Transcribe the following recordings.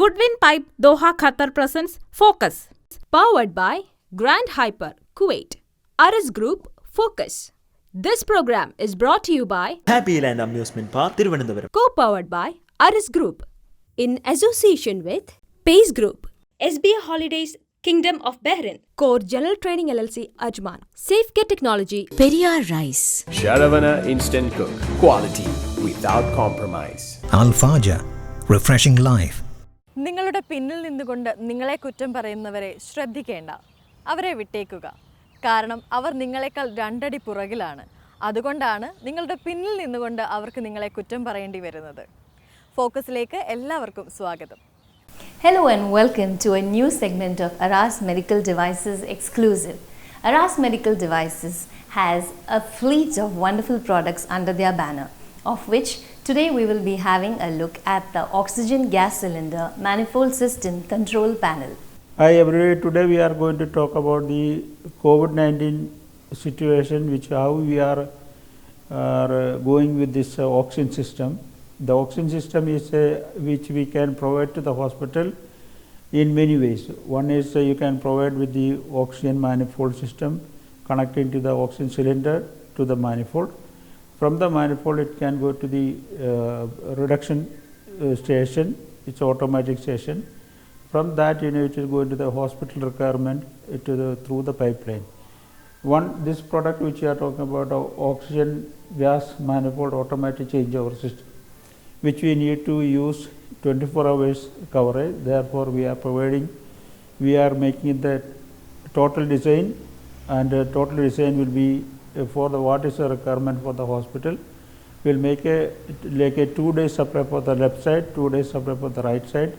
Goodwin Pipe Doha Qatar presents Focus. Powered by Grand Hyper Kuwait. Aris Group Focus. This program is brought to you by Happy Land Amusement Park, Thiruvananthapuram. Co-powered by Aris Group. In association with Pace Group. SBA Holidays Kingdom of Bahrain. Core General Training LLC Ajman. Safecare Technology Periyar Rice. Sharavana Instant Cook. Quality without compromise. Al-Faja, refreshing life. നിങ്ങളുടെ പിന്നിൽ നിന്നുകൊണ്ട് നിങ്ങളെ കുറ്റം പറയുന്നവരെ ശ്രദ്ധിക്കേണ്ട, അവരെ വിട്ടേക്കുക. കാരണം അവർ നിങ്ങളെക്കാൾ രണ്ടടി പുറകിലാണ്. അതുകൊണ്ടാണ് നിങ്ങളുടെ പിന്നിൽ നിന്നുകൊണ്ട് അവർക്ക് നിങ്ങളെ കുറ്റം പറയേണ്ടി വരുന്നത്. ഫോക്കസിലേക്ക് എല്ലാവർക്കും സ്വാഗതം. Hello and welcome to a new segment of Aras Medical Devices Exclusive. Aras Medical Devices has a fleet of wonderful products under their banner, of which today we will be having a look at the oxygen gas cylinder manifold system control panel. Hi everybody, today we are going to talk about the COVID-19 situation, which how we are going with this oxygen system. The oxygen system is which we can provide to the hospital in many ways. One is you can provide with the oxygen manifold system connecting to the oxygen cylinder to the manifold. From the manifold it can go to the reduction station, it's automatic station. From that it is going to the hospital requirement through the pipeline. This product which we are talking about, oxygen gas manifold automatic changeover system, which we need to use 24 hours coverage. Therefore we are making the total design, and total design will be for the what is the requirement for the hospital. We will make a 2 days supply for the left side, 2 days supply for the right side,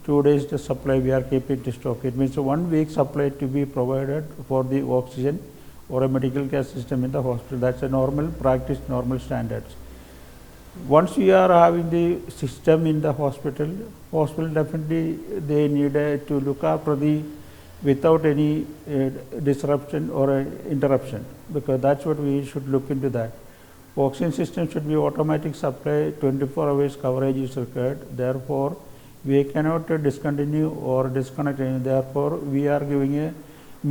2 days the supply we are keeping to stock. It means 1 week supply to be provided for the oxygen or a medical gas system in the hospital. That's a normal practice, normal standards. Once we are having the system in the hospital definitely they need to look after without any disruption or interruption, because that's what we should look into that. Oxygen system should be automatic supply, 24 hours coverage is required. Therefore we cannot discontinue or disconnect any. Therefore we are giving a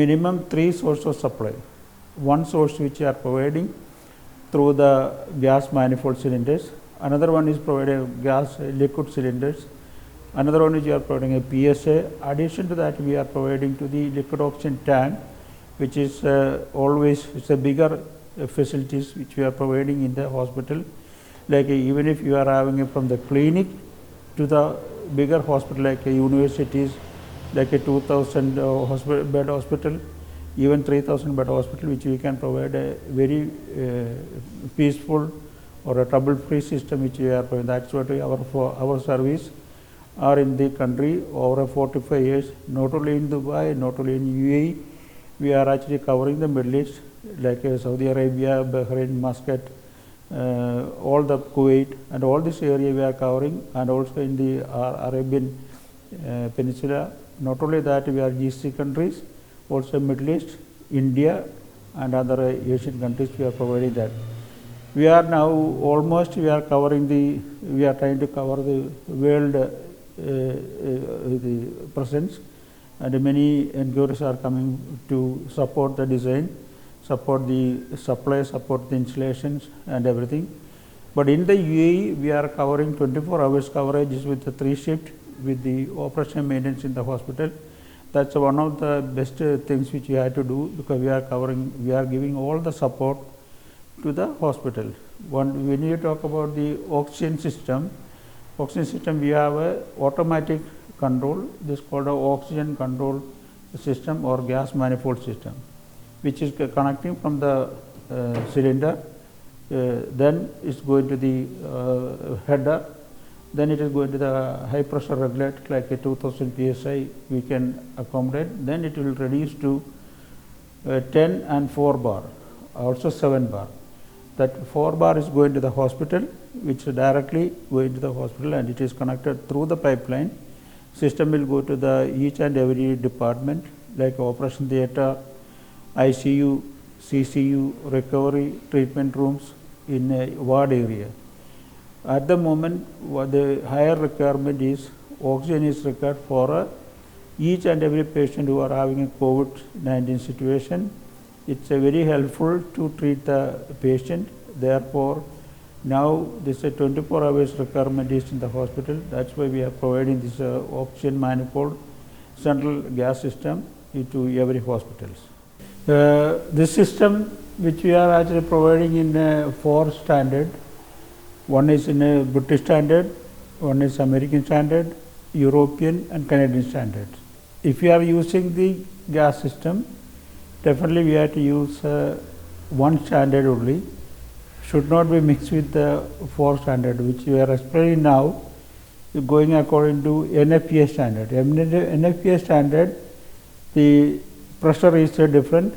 minimum 3 sources of supply. One source which we are providing through the gas manifold cylinders, another one is providing gas liquid cylinders, another one is you are providing a PSA. Addition to that we are providing to the liquid oxygen tank, which is always it's a bigger facilities which we are providing in the hospital. Like even if you are having it from the clinic to the bigger hospital like universities, like a 2000 bed hospital, even 3000 bed hospital, which we can provide a very peaceful or a trouble free system which we are providing. That's what our service are in the country over 45 years, not only in Dubai, not only in UAE. We are actually covering the Middle East like Saudi Arabia, Bahrain, Muscat, all the Kuwait, and all this area we are covering, and also in the Arabian Peninsula. Not only that, we are GCC countries, also Middle East, India, and other Asian countries we are providing that. We are now almost we are trying to cover the world the presence, and many inquiries are coming to support the design, support the supply, support the installations and everything. But in the UAE we are covering 24 hours coverage with the 3 shift with the operation maintenance in the hospital. That's one of the best things which we have to do, because we are giving all the support to the hospital. When you talk about the oxygen system, we have a automatic control. This is called a oxygen control system or gas manifold system, which is connecting from the cylinder, then it's going to the header, then it is going to the high pressure regulator like a 2000 psi we can accommodate. Then it will reduce to 10 and 4 bar, also 7 bar. That 4 bar is going to the hospital, which is directly going to the hospital, and it is connected through the pipeline. System will go to the each and every department like operation theatre, ICU, CCU, recovery, treatment rooms in a ward area. At the moment, what the higher requirement is oxygen is required for each and every patient who are having a COVID-19 situation. It's very helpful to treat the patient. Therefore, now this 24 hours requirement is in the hospital. That's why we are providing this oxygen manifold central gas system to every hospitals. This system which we are actually providing in 4 standard. One is in a British standard, one is American standard, European and Canadian standards. If you are using the gas system, definitely we have to use one standard only. Should not be mixed with the 4 standard which we are explaining now, going according to NFPA standard. NFPA standard, the pressure is different.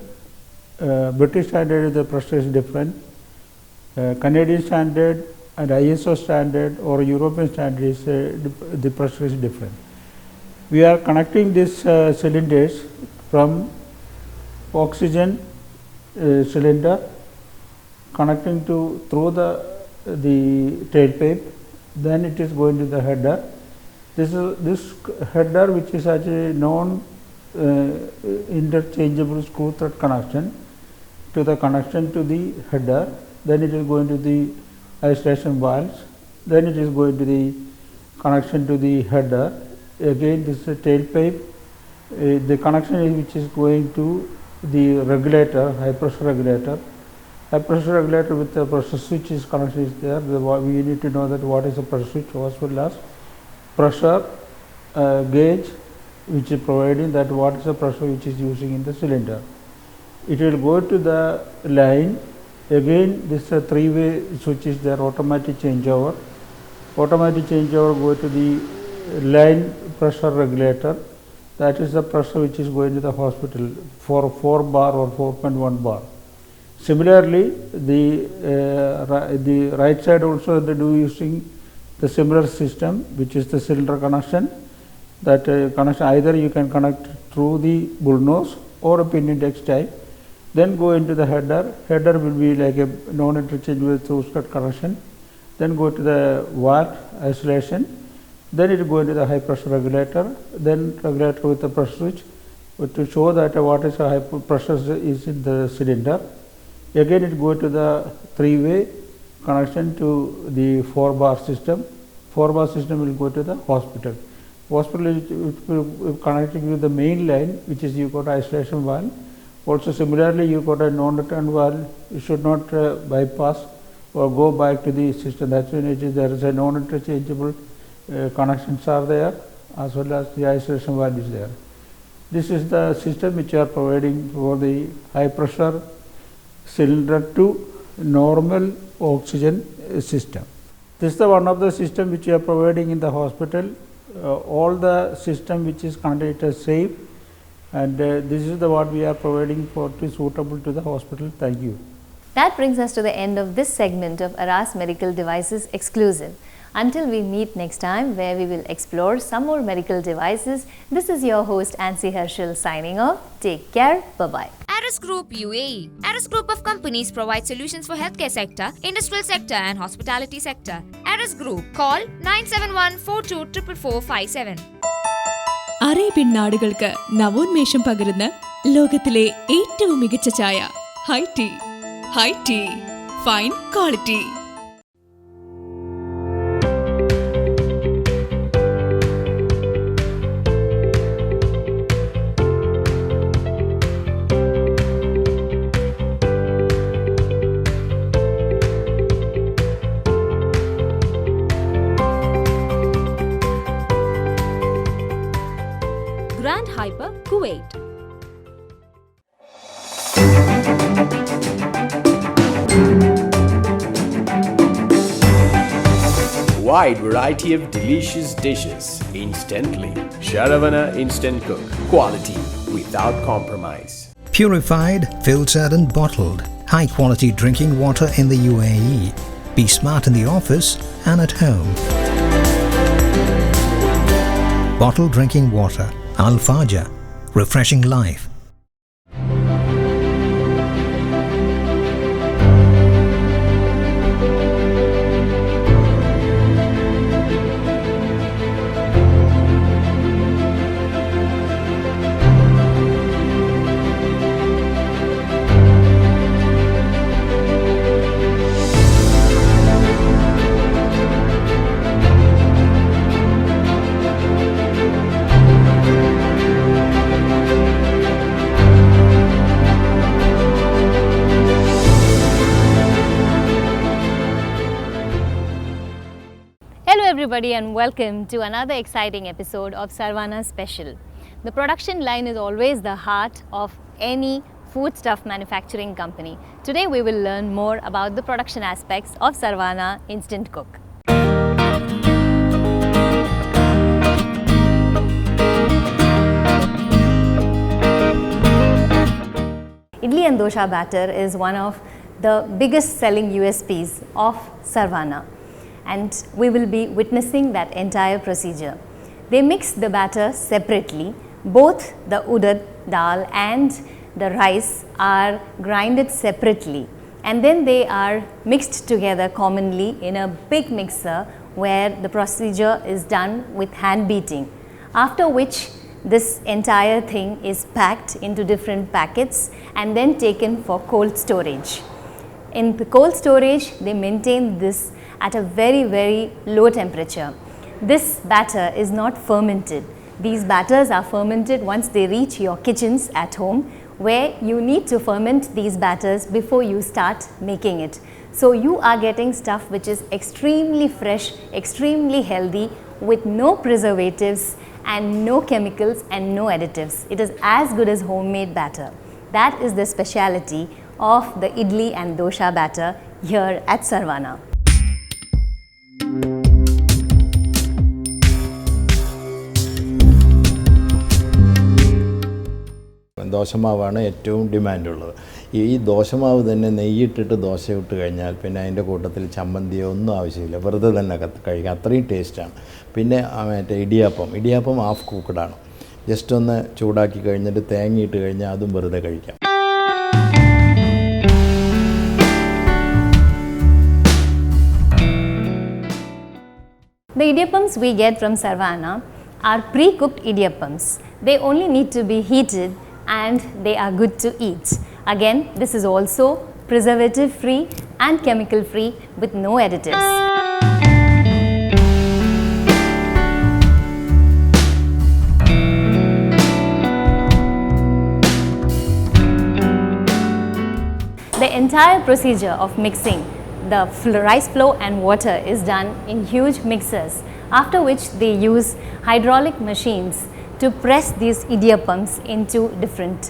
British standard, the pressure is different. Canadian standard and ISO standard or European standard is the pressure is different. We are connecting these cylinders from oxygen cylinder, connecting to through the tailpipe, then it is going to the header. This header which is actually non interchangeable screw thread connection to the connection to the header, then it is going to the isolation valves, then it is going to the connection to the header. Again this tailpipe, the connection is which is going to the regulator, high pressure regulator. High pressure regulator with the pressure switch is connection is there. We need to know that what is the pressure switch as well as pressure gauge which is providing that what is the pressure which is using in the cylinder. It will go to the line. Again this 3-way switch is there, automatic changeover. Automatic changeover go to the line pressure regulator. That is the pressure which is going to the hospital for 4 bar or 4.1 bar. Similarly, the right side also they do using the similar system which is the cylinder connection. That connection either you can connect through the bull nose or a pin index type. Then go into the header. Header will be like a non-interchangeable through thread connection. Then go to the valve isolation. Then it go into the high pressure regulator. Then regulator with the pressure switch to show that what is the high pressure is in the cylinder. Again it go to the 3-way connection to the 4-bar system. 4-bar system will go to the hospital. Hospital will connecting with the main line which is you got isolation valve. Also similarly you got a non-return valve. You should not bypass or go back to the system. That's when it is there is a non-interchangeable connections are there as well as the isolation valve is there. This is the system which are providing for the high pressure cylinder to normal oxygen system. This is the one of the system which we are providing in the hospital. All the system which is connected is safe, and this is the what we are providing for to suitable to the hospital. Thank you. That brings us to the end of this segment of Aras Medical Devices Exclusive. Until we meet next time, where we will explore some more medical devices, this is your host Ansi Herschel signing off. Take care. Bye-bye. Aras Group UAE. Aras Group of companies provide solutions for healthcare sector, industrial sector and hospitality sector. Aras Group. Call 971-424457. അറേബ്യൻ നാടുകൾക്ക് നവോന്മേഷം പകരുന്ന ലോകത്തിലെ ഏറ്റവും മികച്ച ചായ high tea. High tea, fine quality. Grand Hyper, Kuwait. Wide variety of delicious dishes instantly. Sharavana Instant Cook. Quality without compromise. Purified, filtered and bottled. High quality drinking water in the UAE. Be smart in the office and at home. Bottled drinking water. Al Fajr. Refreshing life. everybody, and welcome to another exciting episode of Sarvana Special. The production line is always the heart of any foodstuff manufacturing company. Today we will learn more about the production aspects of Sarvana Instant Cook. Idli and dosha batter is one of the biggest selling USPs of Sarvana, and we will be witnessing that entire procedure. They mix the batter separately. Both the urad dal and the rice are grinded separately, and then they are mixed together commonly in a big mixer where the procedure is done with hand beating, after which this entire thing is packed into different packets and then taken for cold storage. In the cold storage, they maintain this at a very, very low temperature. This batter is not fermented. These batters are fermented once they reach your kitchens at home, where you need to ferment these batters before you start making it. So you are getting stuff which is extremely fresh, extremely healthy, with no preservatives and no chemicals and no additives. It is as good as homemade batter. That is the speciality of the idli and dosha batter here at Sarvana. ദോശമാവാണ് ഏറ്റവും ഡിമാൻഡുള്ളത്. ഈ ദോശമാവ് തന്നെ നെയ്യിട്ടിട്ട് ദോശ ഇട്ട് കഴിഞ്ഞാൽ പിന്നെ അതിൻ്റെ കൂട്ടത്തിൽ ചമ്മന്തിയോ ഒന്നും ആവശ്യമില്ല, വെറുതെ തന്നെ കഴിക്കാം, അത്രയും ടേസ്റ്റാണ്. പിന്നെ മറ്റേ ഇടിയാപ്പം ഹാഫ് കുക്കഡാണ്. ജസ്റ്റ് ഒന്ന് ചൂടാക്കി കഴിഞ്ഞിട്ട് തേങ്ങയിട്ട് കഴിഞ്ഞാൽ അതും വെറുതെ കഴിക്കാം. The idiyappams we get from Sarvana are pre-cooked idiyappams. They only need to be heated and they are good to eat. Again, this is also preservative free and chemical free with no additives. The entire procedure of mixing the rice flour and water is done in huge mixers, after which they use hydraulic machines to press these idiyappams into different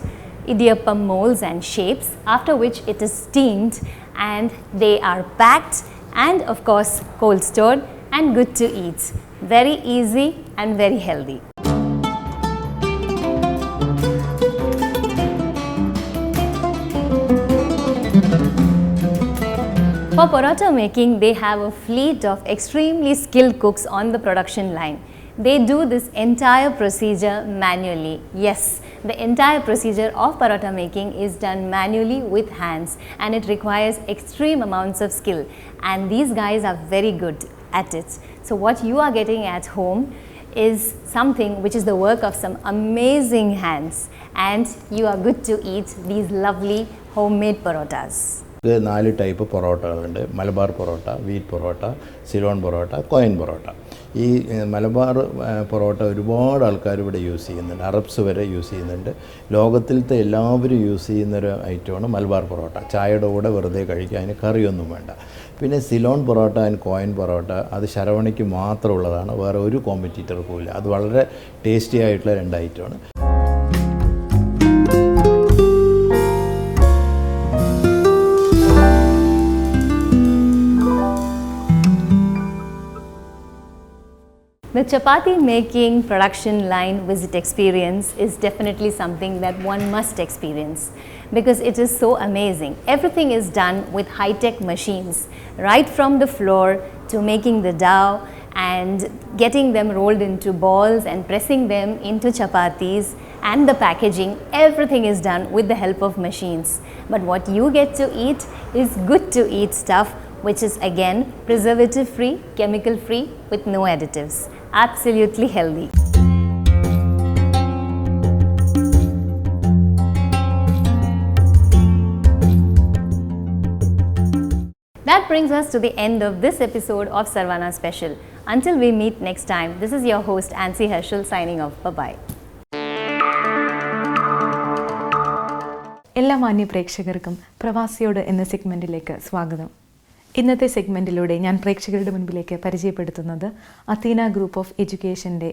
idiyappam molds and shapes, after which it is steamed and they are packed and of course cold stored and good to eat. Very easy and very healthy. For paratha making, they have a fleet of extremely skilled cooks on the production line. They do this entire procedure manually. Yes, the entire procedure of paratha making is done manually with hands, and it requires extreme amounts of skill, and these guys are very good at it. So what you are getting at home is something which is the work of some amazing hands, and you are good to eat these lovely homemade parotas. ഇത് 4 type പൊറോട്ടകളുണ്ട്. Malabar parotta, wheat parotta, Ceylon parotta, coin parotta. ഈ മലബാർ പൊറോട്ട ഒരുപാട് ആൾക്കാർ ഇവിടെ use ചെയ്യുന്നുണ്ട്, Arabs വരെ use ചെയ്യുന്നുണ്ട്. ലോകത്തിലത്തെ എല്ലാവരും യൂസ് ചെയ്യുന്നൊരു ഐറ്റമാണ് മലബാർ പൊറോട്ട. ചായയുടെ കൂടെ വെറുതെ കഴിക്കുക, അതിന് കറിയൊന്നും വേണ്ട. പിന്നെ സിലോൺ പൊറോട്ട ആൻഡ് കോയിൻ പൊറോട്ട അത് ശരവണയ്ക്ക് മാത്രമുള്ളതാണ്, വേറെ ഒരു കോമ്പറ്റീറ്റർക്കും ഇല്ല. അത് വളരെ ടേസ്റ്റി ആയിട്ടുള്ള 2 ഐറ്റമാണ്. The chapati making production line visit experience is definitely something that one must experience, because it is so amazing. Everything is done with high-tech machines, right from the flour to making the dough and getting them rolled into balls and pressing them into chapatis, and the packaging. Everything is done with the help of machines. But what you get to eat is good to eat stuff, which is again preservative free, chemical free, with no additives. Absolutely healthy. That brings us to the end of this episode of Sarvana Special. Until we meet next time, this is your host Ansi Herschel signing off. Bye-bye. എല്ലാ മാന്യ പ്രേക്ഷകർക്കും പ്രവാസിയോട് എന്ന സെഗ്മെൻറ്റിലേക്ക് സ്വാഗതം. ഇന്നത്തെ സെഗ്മെൻറ്റിലൂടെ ഞാൻ പ്രേക്ഷകരുടെ മുൻപിലേക്ക് പരിചയപ്പെടുത്തുന്നത് അത്തീന ഗ്രൂപ്പ് ഓഫ് എഡ്യൂക്കേഷൻ്റെ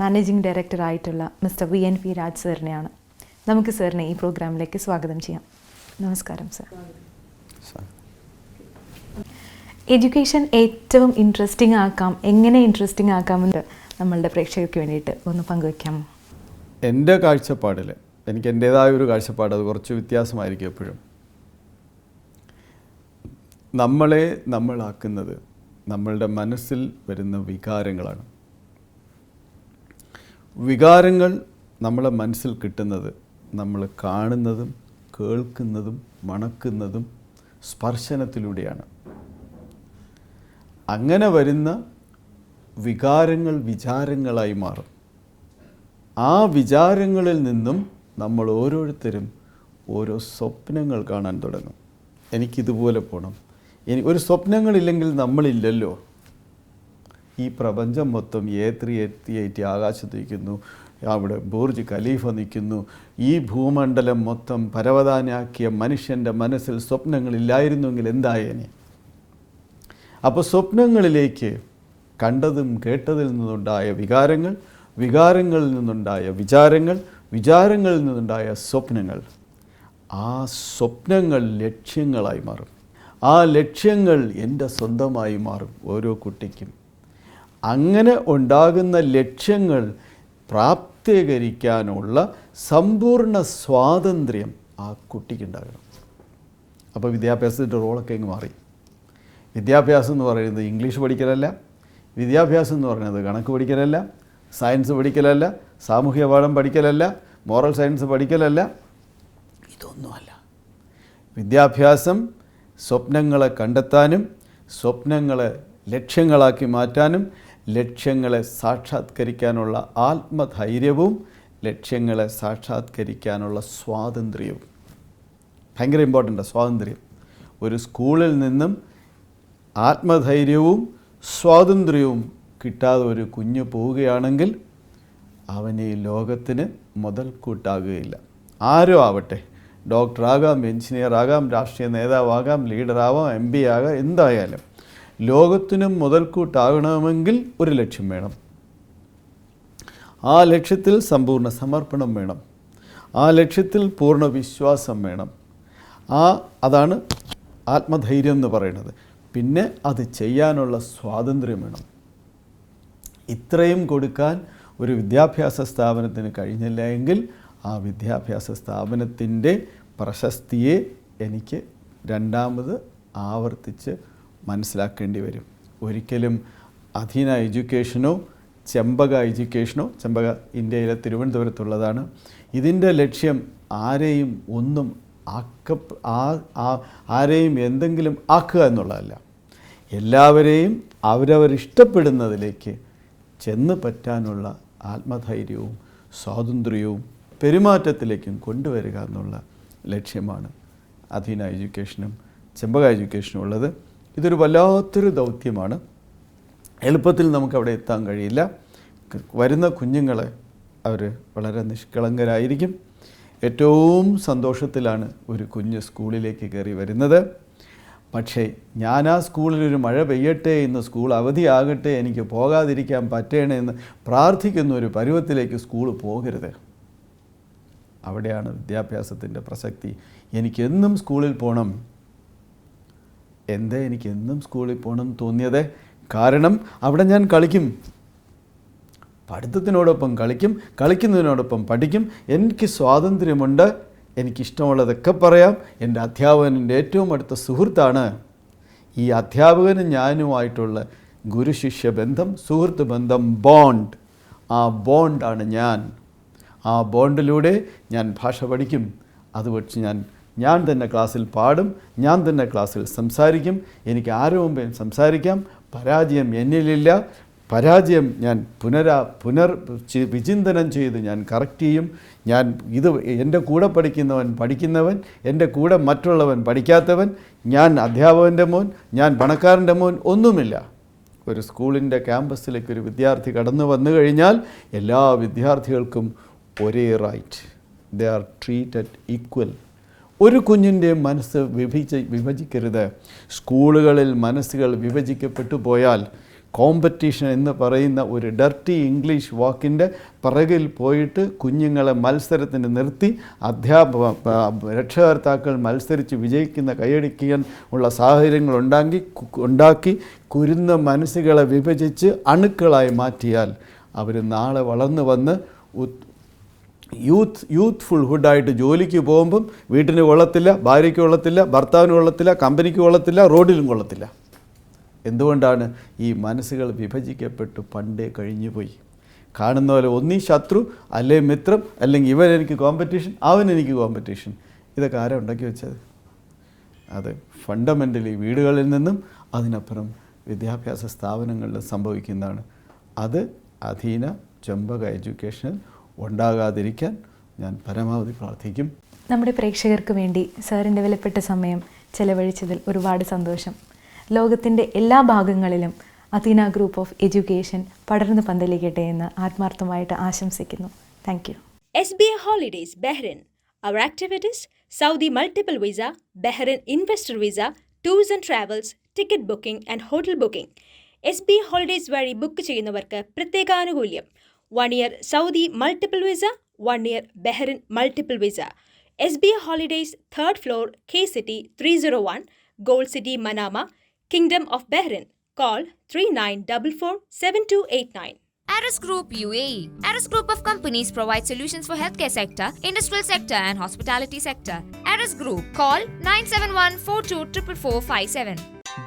മാനേജിംഗ് ഡയറക്ടറായിട്ടുള്ള മിസ്റ്റർ VNP രാജ് സാറിനെയാണ്. നമുക്ക് സാറിനെ ഈ പ്രോഗ്രാമിലേക്ക് സ്വാഗതം ചെയ്യാം. നമസ്കാരം സർ. എഡ്യൂക്കേഷൻ ഏറ്റവും ഇൻട്രസ്റ്റിംഗ് ആക്കാം, എങ്ങനെ ഇൻട്രസ്റ്റിംഗ് ആക്കാമെന്ന് നമ്മളുടെ പ്രേക്ഷകർക്ക് വേണ്ടിയിട്ട് ഒന്ന് പങ്കുവയ്ക്കാമോ? എൻ്റെ കാഴ്ചപ്പാടിൽ എനിക്ക് എൻ്റേതായ ഒരു കാഴ്ചപ്പാട്, അത് കുറച്ച് വ്യത്യാസമായിരിക്കും എപ്പോഴും. നമ്മളെ നമ്മളാക്കുന്നത് നമ്മളുടെ മനസ്സിൽ വരുന്ന വികാരങ്ങളാണ്. വികാരങ്ങൾ നമ്മളെ മനസ്സിൽ കിട്ടുന്നത് നമ്മൾ കാണുന്നതും കേൾക്കുന്നതും മണക്കുന്നതും സ്പർശനത്തിലൂടെയാണ്. അങ്ങനെ വരുന്ന വികാരങ്ങൾ വിചാരങ്ങളായി മാറും. ആ വിചാരങ്ങളിൽ നിന്നും നമ്മൾ ഓരോരുത്തരും ഓരോ സ്വപ്നങ്ങൾ കാണാൻ തുടങ്ങും. എനിക്കിതുപോലെ പോകണം, ഒരു സ്വപ്നങ്ങളില്ലെങ്കിൽ നമ്മളില്ലല്ലോ. ഈ പ്രപഞ്ചം മൊത്തം A380 ആകാശത്ത് നിൽക്കുന്നു, അവിടെ ബുർജ് ഖലീഫ നിൽക്കുന്നു. ഈ ഭൂമണ്ഡലം മൊത്തം പരവതാനിയാക്കിയ മനുഷ്യൻ്റെ മനസ്സിൽ സ്വപ്നങ്ങളില്ലായിരുന്നെങ്കിൽ എന്തായേനെ? അപ്പോൾ സ്വപ്നങ്ങളിലേക്ക് കണ്ടതും കേട്ടതിൽ നിന്നുണ്ടായ വികാരങ്ങൾ, വികാരങ്ങളിൽ നിന്നുണ്ടായ വിചാരങ്ങൾ, വിചാരങ്ങളിൽ നിന്നുണ്ടായ സ്വപ്നങ്ങൾ, ആ സ്വപ്നങ്ങൾ ലക്ഷ്യങ്ങളായി മാറും. ആ ലക്ഷ്യങ്ങൾ എൻ്റെ സ്വന്തമായി മാറും ഓരോ കുട്ടിക്കും. അങ്ങനെ ഉണ്ടാകുന്ന ലക്ഷ്യങ്ങൾ പ്രാപ്തീകരിക്കാനുള്ള സമ്പൂർണ്ണ സ്വാതന്ത്ര്യം ആ കുട്ടിക്കുണ്ടാകണം. അപ്പോൾ വിദ്യാഭ്യാസത്തിൻ്റെ റോളൊക്കെ ഇങ്ങ് മാറി. വിദ്യാഭ്യാസം എന്ന് പറയുന്നത് ഇംഗ്ലീഷ് പഠിക്കലല്ല, വിദ്യാഭ്യാസം എന്ന് പറയുന്നത് കണക്ക് പഠിക്കലല്ല, സയൻസ് പഠിക്കലല്ല, സാമൂഹ്യ പാഠം പഠിക്കലല്ല, മോറൽ സയൻസ് പഠിക്കലല്ല, ഇതൊന്നുമല്ല. വിദ്യാഭ്യാസം സ്വപ്നങ്ങളെ കണ്ടെത്താനും സ്വപ്നങ്ങളെ ലക്ഷ്യങ്ങളാക്കി മാറ്റാനും ലക്ഷ്യങ്ങളെ സാക്ഷാത്കരിക്കാനുള്ള ആത്മധൈര്യവും ലക്ഷ്യങ്ങളെ സാക്ഷാത്കരിക്കാനുള്ള സ്വാതന്ത്ര്യവും ഭയങ്കര ഇമ്പോർട്ടൻ്റാണ്. സ്വാതന്ത്ര്യം. ഒരു സ്കൂളിൽ നിന്നും ആത്മധൈര്യവും സ്വാതന്ത്ര്യവും കിട്ടാതെ ഒരു കുഞ്ഞ് പോവുകയാണെങ്കിൽ അവന് ഈ ലോകത്തിന് മുതൽക്കൂട്ടാകുകയില്ല. ആരോ ആവട്ടെ, ഡോക്ടറാകാം, എഞ്ചിനീയർ ആകാം, രാഷ്ട്രീയ നേതാവാകാം, ലീഡറാവാം, MP ആകാം, എന്തായാലും ലോകത്തിനും മുതൽക്കൂട്ടാകണമെങ്കിൽ ഒരു ലക്ഷ്യം വേണം. ആ ലക്ഷ്യത്തിൽ സമ്പൂർണ്ണ സമർപ്പണം വേണം. ആ ലക്ഷ്യത്തിൽ പൂർണ്ണ വിശ്വാസം വേണം. അതാണ് ആത്മധൈര്യം എന്ന് പറയുന്നത്. പിന്നെ അത് ചെയ്യാനുള്ള സ്വാതന്ത്ര്യം വേണം. ഇത്രയും കൊടുക്കാൻ ഒരു വിദ്യാഭ്യാസ സ്ഥാപനത്തിന് കഴിഞ്ഞില്ല എങ്കിൽ ആ വിദ്യാഭ്യാസ സ്ഥാപനത്തിൻ്റെ പ്രശസ്തിയെ എനിക്ക് രണ്ടാമത് ആവർത്തിച്ച് മനസ്സിലാക്കേണ്ടി വരും. ഒരിക്കലും അധീന എഡ്യൂക്കേഷനോ ചെമ്പക എഡ്യൂക്കേഷനോ, ചെമ്പക ഇന്ത്യയിലെ തിരുവനന്തപുരത്തുള്ളതാണ്, ഇതിൻ്റെ ലക്ഷ്യം ആരെയും ഒന്നും ആരെയും എന്തെങ്കിലും ആക്കുക എന്നുള്ളതല്ല. എല്ലാവരെയും അവരവരിഷ്ടപ്പെടുന്നതിലേക്ക് ചെന്ന് പറ്റാനുള്ള ആത്മധൈര്യവും സ്വാതന്ത്ര്യവും പെരുമാറ്റത്തിലേക്കും കൊണ്ടുവരിക എന്നുള്ള ലക്ഷ്യമാണ് അധീന എഡ്യൂക്കേഷനും ചെമ്പക എഡ്യൂക്കേഷനും ഉള്ളത്. ഇതൊരു വല്ലാത്തൊരു ദൗത്യമാണ്. എളുപ്പത്തിൽ നമുക്കവിടെ എത്താൻ കഴിയില്ല. വരുന്ന കുഞ്ഞുങ്ങളെ അവർ വളരെ നിഷ്കളങ്കരായിരിക്കും. ഏറ്റവും സന്തോഷത്തിലാണ് ഒരു കുഞ്ഞ് സ്കൂളിലേക്ക് കയറി വരുന്നത്. പക്ഷേ ഞാൻ ആ സ്കൂളിലൊരു മഴ പെയ്യട്ടെ, ഇന്ന് സ്കൂൾ അവധിയാകട്ടെ, എനിക്ക് പോകാതിരിക്കാൻ പറ്റണേ എന്ന് പ്രാർത്ഥിക്കുന്ന ഒരു പരുവത്തിലേക്ക് സ്കൂൾ പോകരുത്. അവിടെയാണ് വിദ്യാഭ്യാസത്തിൻ്റെ പ്രസക്തി. എനിക്കെന്നും സ്കൂളിൽ പോകണം. എന്തേ എനിക്കെന്നും സ്കൂളിൽ പോകണം തോന്നിയത്? കാരണം അവിടെ ഞാൻ കളിക്കും, പഠിത്തത്തിനോടൊപ്പം കളിക്കും, കളിക്കുന്നതിനോടൊപ്പം പഠിക്കും, എനിക്ക് സ്വാതന്ത്ര്യമുണ്ട്, എനിക്കിഷ്ടമുള്ളതൊക്കെ പറയാം. എൻ്റെ അധ്യാപകൻ എൻ്റെ ഏറ്റവും അടുത്ത സുഹൃത്താണ്. ഈ അധ്യാപകനും ഞാനുമായിട്ടുള്ള ഗുരുശിഷ്യ ബന്ധം, സുഹൃത്ത് ബന്ധം, ബോണ്ട്, ആ ബോണ്ടാണ് ഞാൻ. ആ ബോണ്ടിലൂടെ ഞാൻ ഭാഷ പഠിക്കും. അത് വെച്ച് ഞാൻ തന്നെ ക്ലാസ്സിൽ പാടും, ഞാൻ തന്നെ ക്ലാസ്സിൽ സംസാരിക്കും, എനിക്ക് ആരും മുമ്പേ സംസാരിക്കാം. പരാജയം എന്നിലില്ല. പരാജയം ഞാൻ വിചിന്തനം ചെയ്ത് ഞാൻ കറക്റ്റ് ചെയ്യും. എൻ്റെ കൂടെ പഠിക്കുന്നവൻ, എൻ്റെ കൂടെ മറ്റുള്ളവൻ പഠിക്കാത്തവൻ, ഞാൻ അധ്യാപകൻ്റെ മോൻ, ഞാൻ പണക്കാരൻ്റെ മോൻ ഒന്നുമില്ല. ഒരു സ്കൂളിൻ്റെ ക്യാമ്പസിലേക്ക് ഒരു വിദ്യാർത്ഥി കടന്നു വന്നു കഴിഞ്ഞാൽ എല്ലാ വിദ്യാർത്ഥികൾക്കും ഒരേ right. They are treated equal. ഒരു കുഞ്ഞിൻ്റെയും മനസ്സ് വിഭജിക്കരുത്. സ്കൂളുകളിൽ മനസ്സുകൾ വിഭജിക്കപ്പെട്ടു പോയാൽ കോമ്പറ്റീഷൻ എന്ന് പറയുന്ന ഒരു ഡർട്ടി ഇംഗ്ലീഷ് വാക്കിൻ്റെ പിറകിൽ പോയിട്ട് കുഞ്ഞുങ്ങളെ മത്സരത്തിന് നിർത്തി രക്ഷകർത്താക്കൾ മത്സരിച്ച് വിജയിക്കുന്ന കൈയടിക്കാൻ ഉള്ള സാഹചര്യങ്ങൾ ഉണ്ടാക്കി കുരുന്ന മനസ്സുകളെ വിഭജിച്ച് അണുക്കളായി മാറ്റിയാൽ അവർ നാളെ വളർന്നു വന്ന് യൂത്ത്ഫുൾ ഹുഡായിട്ട് ജോലിക്ക് പോകുമ്പം വീട്ടിന് കൊള്ളത്തില്ല, ഭാര്യയ്ക്ക് കൊള്ളത്തില്ല, ഭർത്താവിന് കൊള്ളത്തില്ല, കമ്പനിക്ക് കൊള്ളത്തില്ല, റോഡിലും കൊള്ളത്തില്ല. എന്തുകൊണ്ടാണ്? ഈ മനസ്സുകൾ വിഭജിക്കപ്പെട്ടു പണ്ടേ കഴിഞ്ഞുപോയി. കാണുന്ന പോലെ ഒന്നീ ശത്രു, അല്ലേ മിത്രം, അല്ലെങ്കിൽ ഇവൻ എനിക്ക് കോമ്പറ്റീഷൻ, അവൻ എനിക്ക് കോമ്പറ്റീഷൻ. ഇതൊക്കെ ആരാ ഉണ്ടാക്കി വെച്ചത്? അത് ഫണ്ടമെൻ്റലി വീടുകളിൽ നിന്നും അതിനപ്പുറം വിദ്യാഭ്യാസ സ്ഥാപനങ്ങളിൽ സംഭവിക്കുന്നതാണ്. അത് അധീന ചെമ്പക എഡ്യൂക്കേഷനിൽ ഉണ്ടാകാതിരിക്കാൻ ഞാൻ പരമാവധി പ്രാർത്ഥിക്കും. നമ്മുടെ പ്രേക്ഷകർക്ക് വേണ്ടി സാറിൻ്റെ വിലപ്പെട്ട സമയം ചെലവഴിച്ചതിൽ ഒരുപാട് സന്തോഷം. ലോകത്തിൻ്റെ എല്ലാ ഭാഗങ്ങളിലും അഥീന ഗ്രൂപ്പ് ഓഫ് എഡ്യൂക്കേഷൻ പടർന്നു പന്തലിക്കട്ടെ എന്ന് ആത്മാർത്ഥമായിട്ട് ആശംസിക്കുന്നു. Thank you. SBA Holidays, Bahrain. Our activities: Saudi multiple visa, Bahrain investor visa, tours and travels, ticket booking and hotel booking. SBA Holidays വഴി ബുക്ക് ചെയ്യുന്നവർക്ക് പ്രത്യേക ആനുകൂല്യം: 1 year Saudi multiple visa, 1 year Bahrain multiple visa. SBA Holidays, 3rd floor, K City 301, Gold City, Manama, Kingdom of Bahrain. Call 39447289. Aris Group UAE. Aris Group of companies provide solutions for healthcare sector, industrial sector and hospitality sector. Aris Group. Call 971424457.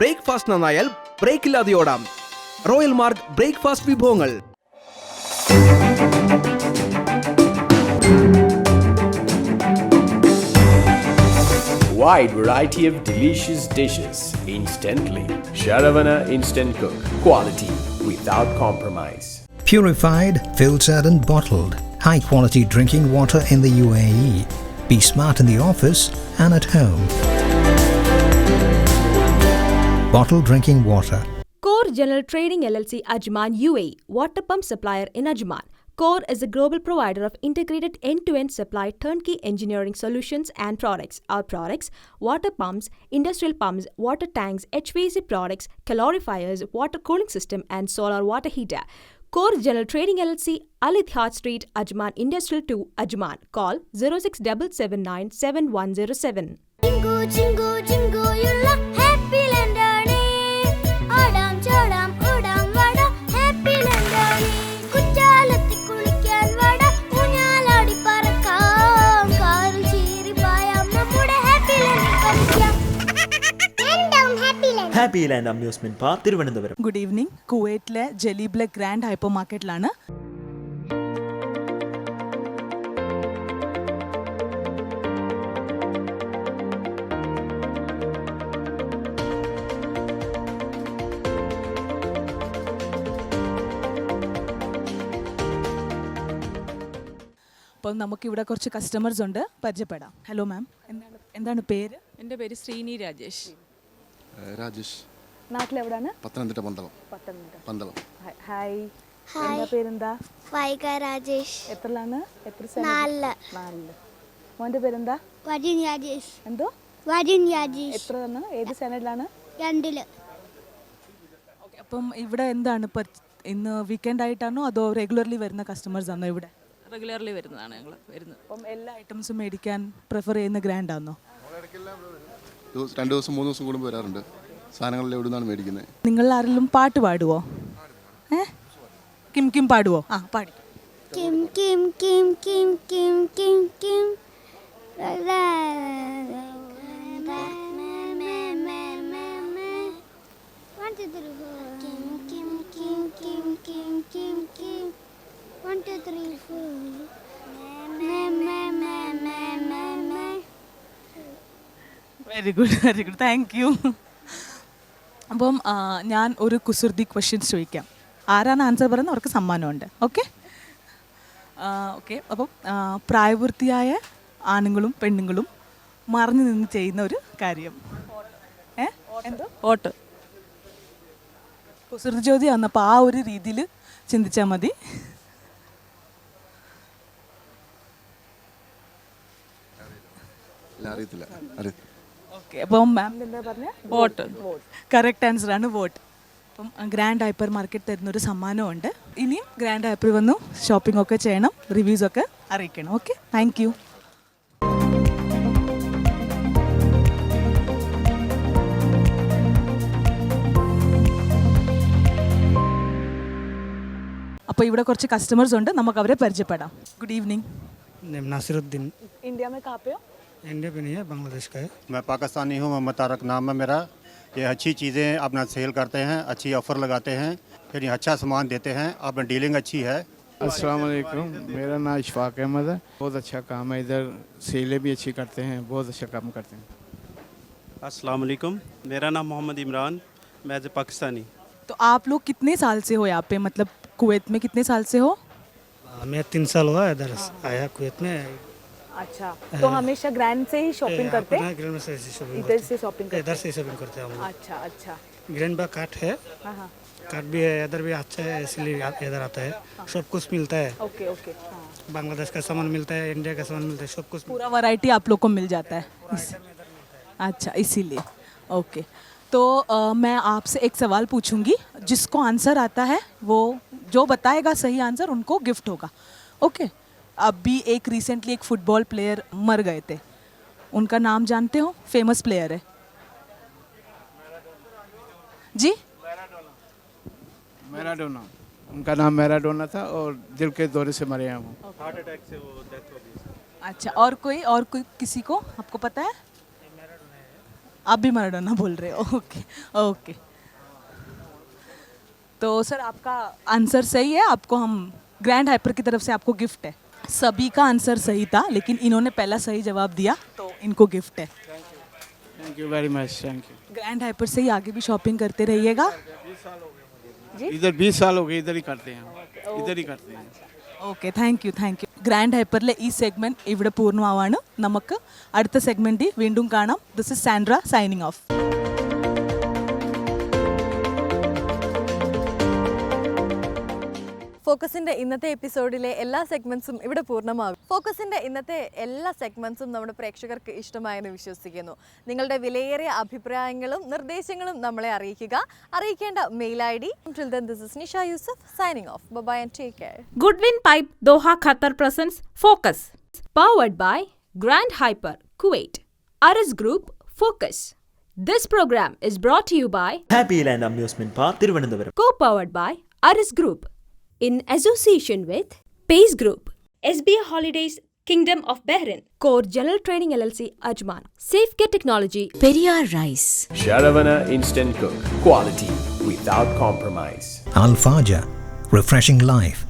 Breakfast നന്നായാൽ break ഇല്ലാതെ ഓടാം. Royal mark breakfast വിഭവങ്ങൾ. Wide variety of delicious dishes instantly. Sharavana Instant Cook. Quality without compromise. Purified, filtered and bottled. High quality drinking water in the UAE. Be smart in the office and at home. Bottled drinking water. Core General Trading LLC Ajman UAE, water pump supplier in Ajman. Core is a global provider of integrated end-to-end supply turnkey engineering solutions and products. Our products: water pumps, industrial pumps, water tanks, HVAC products, calorifiers, water cooling system and solar water heater. Core General Trading LLC, Al Ittihad Street, Ajman Industrial 2, Ajman. Call 067797107. Jingo, jingo, jingo, yulla happy landane. Adam, chodam, odam, vada happy landane. Kuchalatti kulikkan vada, unaladi parakam. Karu cheeri payam, nammude happy land parikam. Endam happy land. Happy land amusement park, Thiruvananthapuram. Good evening. കുവൈറ്റിലെ ജലീബിലെ grand hyper മാർക്കറ്റിലാണ്. അപ്പം നമുക്കിവിടെ കുറച്ച് customers ഉണ്ട്, പരിചയപ്പെടാം. Hello ma'am, എന്താണ് പേര്? എൻ്റെ പേര് ശ്രീനി രാജേഷ്. രാജേഷ്. നാട്ടിലെവിടാണ്? പത്തനംതിട്ട പന്തളം. ഹായ്, എന്താ പേരെന്താ? വൈക രാജേഷ്. എത്രലാണ്? നാലില്. മോൻ്റെ പേരെന്താ? വജിൻ രാജേഷ്. എന്തോ? വജിൻ രാജേഷ്. എത്രയാണ്? ഏത് സ്റ്റാൻഡേർഡിലാണ്? 2ല്. ഓക്കെ. അപ്പം ഇവിടെ എന്താണ് ഇപ്പം ഇന്ന് വീക്കെൻഡ് ആയിട്ടാണോ അതോ റെഗുലർലി വരുന്ന കസ്റ്റമേഴ്സ് ആണോ ഇവിടെ? റെഗുലർലി വരുന്നതാണ് ഞങ്ങൾ വരുന്നത്. അപ്പം എല്ലാ ഐറ്റംസും മേടിക്കാൻ പ്രിഫർ ചെയ്യുന്ന ഗ്രാൻഡ് ആണോ? 2 ദിവസം 3 ദിവസം കൂടുമ്പോൾ വരാറുണ്ട്. സാധനങ്ങളിൽ എവിടെ നിന്നാണ് മേടിക്കുന്നത്? നിങ്ങൾ ആരെങ്കിലും പാട്ട് പാടുവോ? കിം കിം പാടുവോ? ആ, പാടി. Kim Kim Kim Kim Kim Kim Kim very good, very good, thank you. അപ്പം ഞാൻ ഒരു കുസൃതി ക്വസ്റ്റ്യൻസ് ചോദിക്കാം. ആരാണ് ആൻസർ പറയുന്നത് അവർക്ക് സമ്മാനമുണ്ട്. Okay okay. അപ്പം പ്രായപൂർത്തിയായ ആണുങ്ങളും പെണ്ണുങ്ങളും മറഞ്ഞു നിന്ന് ചെയ്യുന്ന ഒരു കാര്യം എന്തോ? ഓട്ട്. കുസൃതി ചോദ്യം വന്നപ്പോൾ ആ ഒരു രീതിയിൽ ചിന്തിച്ചാൽ മതി. ഇല്ല, അറിയത്തില്ല. ഓക്കെ, അപ്പം മാം എന്താ പറഞ്ഞത്? വോട്ട്. കറക്റ്റ് ആൻസർ ആണ് വോട്ട്. അപ്പം ഗ്രാൻഡ് ഹൈപ്പർ മാർക്കറ്റ് തരുന്നൊരു സമ്മാനമുണ്ട്. ഇനിയും ഗ്രാൻഡ് ഹൈപ്പർ വന്നു ഷോപ്പിംഗ് ഒക്കെ ചെയ്യണം, റിവ്യൂസ് ഒക്കെ അറിയിക്കണം. Okay, thank U. അപ്പോൾ ഇവിടെ കുറച്ച് കസ്റ്റമേഴ്സ് ഉണ്ട്, നമുക്ക് അവരെ പരിചയപ്പെടാം. Good evening. नासिरुद्दीन। इंडिया में कहाँ पे हो? इंडिया पे नहीं है, बांग्लादेश का है। मैं पाकिस्तानी हूँ, मोहम्मद तारक नाम है मेरा। ये अच्छी चीज़ें अपना सेल करते हैं, अच्छी ऑफ़र लगाते हैं, फिर ये अच्छा सामान देते हैं, अपना डीलिंग अच्छी है। अस्सलाम वालेकुम, मेरा नाम इशफाक अहमद है। बहुत अच्छा काम है इधर, सेलें भी अच्छी करते हैं, बहुत अच्छा काम करते हैं। अस्सलाम वालेकुम, मेरा नाम मोहम्मद इमरान, मैं एज ए पाकिस्तानी। तो आप लोग कितने साल से हो यहाँ पे, मतलब कुवैत में कितने साल से हो? मैं 3 साल हुआ इधर आया कुवैत में। अच्छा, तो हमेशा ग्रैंड से ही शॉपिंग करते हैं? ग्रैंड से शॉपिंग, इधर से शॉपिंग करते हैं? इधर से शॉपिंग करते हैं हम। अच्छा अच्छा। ग्रैंड बा कार्ट है, हाँ, कार्ट भी है, इधर भी अच्छा है, इसलिए इधर आता है। सब कुछ मिलता है। Okay okay. बांग्लादेश का सामान मिलता है, इंडिया का सामान मिलता है, सब कुछ पूरा वैरायटी आप लोग को मिल जाता है। अच्छा, इसीलिए। ओके, तो मैं आपसे एक सवाल पूछूंगी, जिसको आंसर आता है वो जो बताएगा सही आंसर उनको गिफ्ट होगा। ओके, अभी एक रिसेंटली एक फुटबॉल प्लेयर मर गए थे, उनका नाम जानते हो? फेमस प्लेयर है जी। मैराडोना, उनका नाम मैराडोना था और दिल के दौरे से मरे हैं वो। हार्ट अटैक से वो डेथ हो गई। अच्छा, और कोई किसी को आपको पता है? आप भी मैराडोना बोल रहे हो? Okay okay. तो सर आपका आंसर सही है, आपको हम ग्रैंड हाइपर की तरफ से आपको गिफ्ट है। सभी का आंसर सही था, लेकिन इन्होंने पहला सही जवाब दिया तो इनको गिफ्ट है। Thank you very much, thank you. Grand hyper से ही आगे भी शॉपिंग करते रहिएगा। इधर 20 साल हो गए, इधर ही करते हैं, इधर ही करते हैं। Okay, thank you. ഗ്രാൻഡ് ഹൈപ്പറിലെ ഈ സെഗ്മെൻറ്റ് ഇവിടെ പൂർണ്ണമാവാണ്. നമുക്ക് അടുത്ത സെഗ്മെൻറ്റിൽ വീണ്ടും കാണാം. This is Sandra signing off. ഫോക്കസിൻ്റെ ഇന്നത്തെ എപ്പിസോഡിലെ എല്ലാ സെഗ്മെൻറ്റ്സും ഇവിടെ പൂർണ്ണമാകും. ഫോക്കസിൻ്റെ ഇന്നത്തെ എല്ലാ സെഗ്മെൻറ്റ്സും നമ്മുടെ പ്രേക്ഷകർക്ക് ഇഷ്ടമായെന്ന് വിശ്വസിക്കുന്നു. നിങ്ങളുടെ വിലയേറിയ അഭിപ്രായങ്ങളും നിർദ്ദേശങ്ങളും നമ്മളെ അറിയിക്കുക. അറിയിക്കേണ്ട mail ID. Till then, this is Nisha Yusuf signing off. Bye-bye and take care. Goodwin Pipe Doha Qatar presents Focus. Powered by Grand Hyper Kuwait. Aris Group Focus. This program is brought to you by Happy Land Amusement Park, Thiruvananthapuram. Co-powered by Aris Group. In association with Pace Group, SBA Holidays, Kingdom of Bahrain, Core General Training LLC, Ajman, Safecare Technology, Periyar Rice, Sharavana Instant Cook. Quality without compromise. Al Fajr, refreshing life.